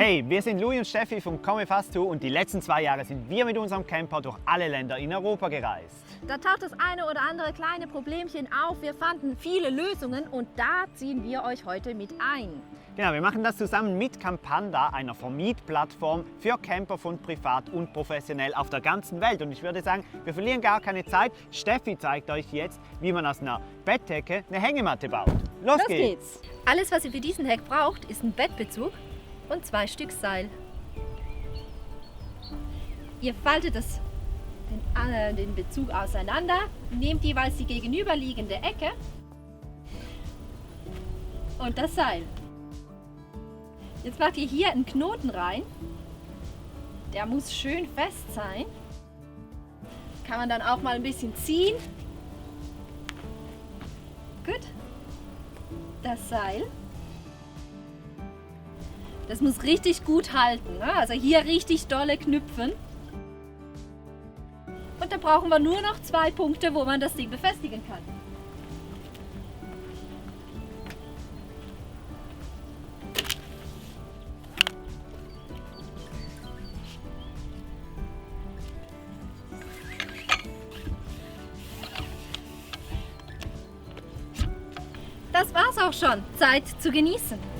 Hey, wir sind Louis und Steffi von Komme Fast To und die letzten 2 Jahre sind wir mit unserem Camper durch alle Länder in Europa gereist. Da taucht das eine oder andere kleine Problemchen auf. Wir fanden viele Lösungen und da ziehen wir euch heute mit ein. Genau, wir machen das zusammen mit Campanda, einer Vermietplattform für Camper von privat und professionell auf der ganzen Welt. Und ich würde sagen, wir verlieren gar keine Zeit. Steffi zeigt euch jetzt, wie man aus einer Bettdecke eine Hängematte baut. Los geht's! Alles, was ihr für diesen Hack braucht, ist ein Bettbezug und 2 Stück Seil. Ihr faltet den Bezug auseinander, nehmt jeweils die gegenüberliegende Ecke und das Seil. Jetzt macht ihr hier einen Knoten rein. Der muss schön fest sein. Kann man dann auch mal ein bisschen ziehen. Gut. Das Seil. Das muss richtig gut halten, ne? Also hier richtig dolle knüpfen. Und dann brauchen wir nur noch 2 Punkte, wo man das Ding befestigen kann. Das war's auch schon. Zeit zu genießen.